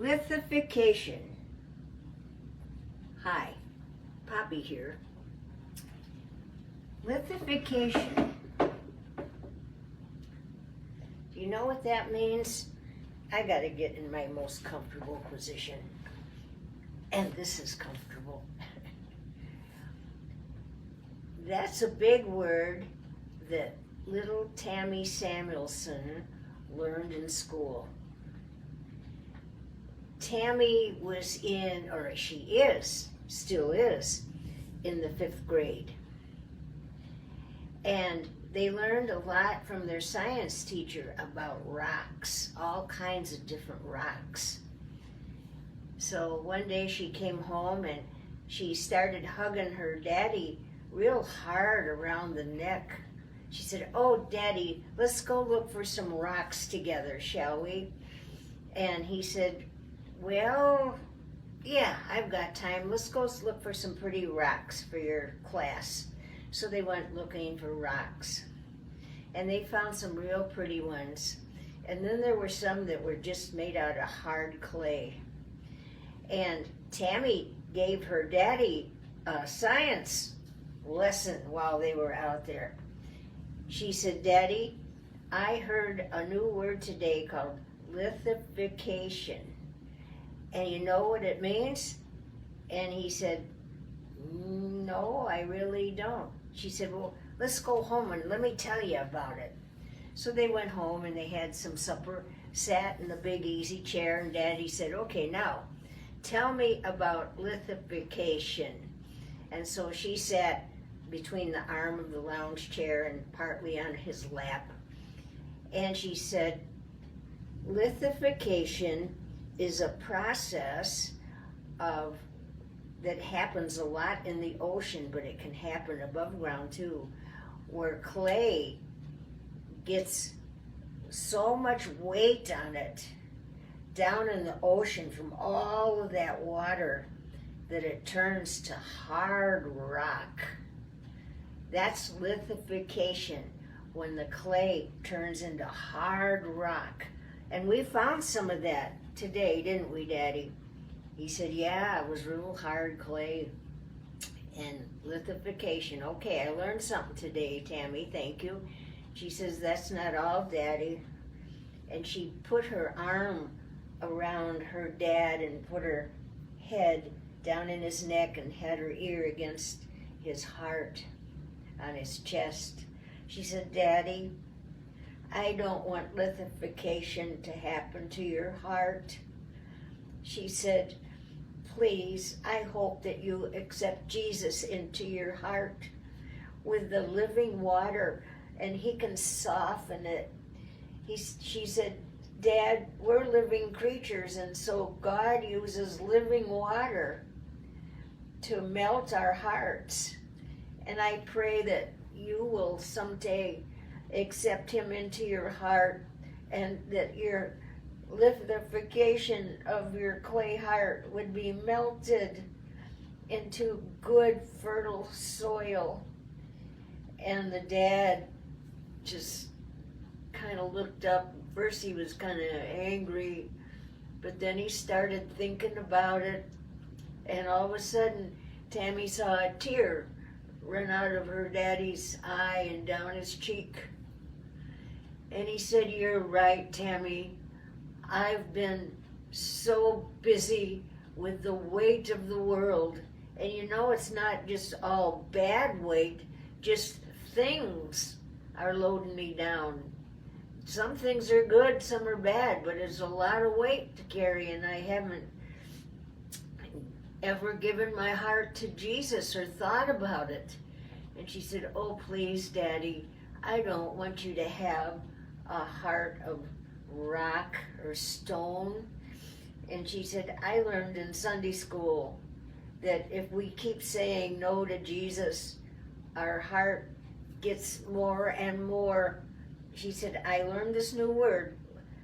Lithification. Hi, Poppy here. Lithification. Do you know what that means? I gotta get in my most comfortable position. And this is comfortable. That's a big word that little Tammy Samuelson learned in school. Tammy was in, or she is, still is, in the 5th grade. And they learned a lot from their science teacher about rocks, all kinds of different rocks. So one day she came home and she started hugging her daddy real hard around the neck. She said, "Oh, Daddy, let's go look for some rocks together, shall we?" And he said, "Well, yeah, I've got time. Let's go look for some pretty rocks for your class." So they went looking for rocks. And they found some real pretty ones. And then there were some that were just made out of hard clay. And Tammy gave her daddy a science lesson while they were out there. She said, "Daddy, I heard a new word today called lithification. And you know what it means?" And he said, "No, I really don't." She said, "Well, let's go home and let me tell you about it." So they went home and they had some supper, sat in the big easy chair, and Daddy said, "Okay, now, tell me about lithification." And so she sat between the arm of the lounge chair and partly on his lap. And she said, "Lithification is a process that happens a lot in the ocean, but it can happen above ground too, where clay gets so much weight on it down in the ocean from all of that water that it turns to hard rock. That's lithification, when the clay turns into hard rock. And we found some of that today, didn't we, Daddy?" He said, "Yeah, it was real hard clay." And lithification. "Okay, I learned something today, Tammy, thank you." She says, "That's not all, Daddy." And she put her arm around her dad and put her head down in his neck and had her ear against his heart, on his chest. She said, "Daddy, I don't want lithification to happen to your heart." She said, "Please, I hope that you accept Jesus into your heart with the living water, and he can soften it." She said, "Dad, we're living creatures, and so God uses living water to melt our hearts. And I pray that you will someday accept him into your heart, and that your lithification of your clay heart would be melted into good, fertile soil." And the dad just kind of looked up. First he was kind of angry, but then he started thinking about it, and all of a sudden Tammy saw a tear run out of her daddy's eye and down his cheek. And he said, "You're right, Tammy. I've been so busy with the weight of the world. And you know, it's not just all bad weight, just things are loading me down. Some things are good, some are bad, but it's a lot of weight to carry, and I haven't ever given my heart to Jesus or thought about it." And she said, "Oh, please, Daddy, I don't want you to have a heart of rock or stone." And she said, "I learned in Sunday school that if we keep saying no to Jesus, our heart gets more and more." She said, "I learned this new word,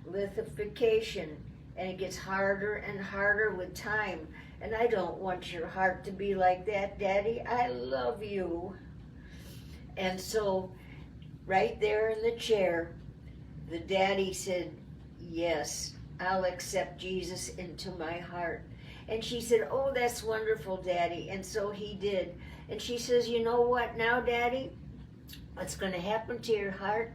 lithification, and it gets harder and harder with time. And I don't want your heart to be like that, Daddy. I love you." And so right there in the chair, the daddy said, "Yes, I'll accept Jesus into my heart. And she said, oh, that's wonderful, Daddy. And so he did. And she says, you know what now, Daddy? What's going to happen to your heart?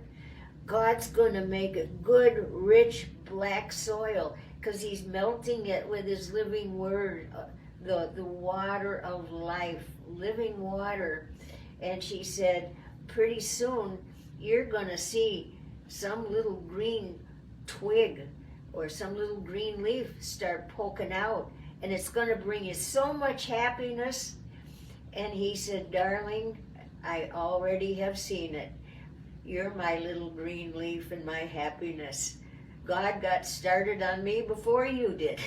God's going to make it good, rich, black soil because he's melting it with his living word, the water of life, living water. And she said, pretty soon you're going to see some little green twig or some little green leaf start poking out, and it's going to bring you so much happiness. And he said, darling, I already have seen it. You're my little green leaf and my happiness. God got started on me before you did.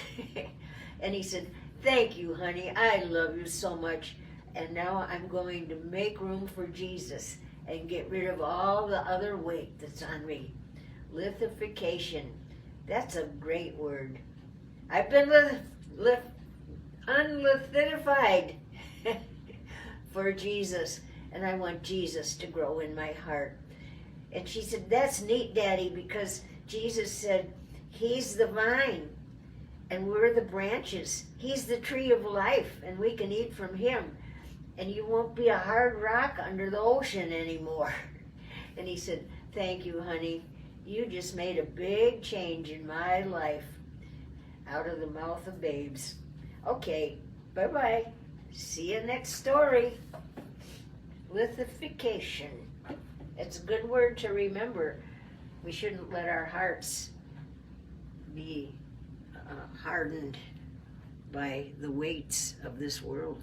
And he said, thank you, honey. I love you so much. And now I'm going to make room for Jesus and get rid of all the other weight that's on me. Lithification. That's a great word. I've been unlithified for Jesus, and I want Jesus to grow in my heart. And she said, that's neat, Daddy, because Jesus said, he's the vine, and we're the branches. He's the tree of life, and we can eat from him. And you won't be a hard rock under the ocean anymore. And he said, thank you, honey. You just made a big change in my life out of the mouth of babes. Okay, bye-bye. See you next story. Lithification. It's a good word to remember. We shouldn't let our hearts be hardened by the weights of this world.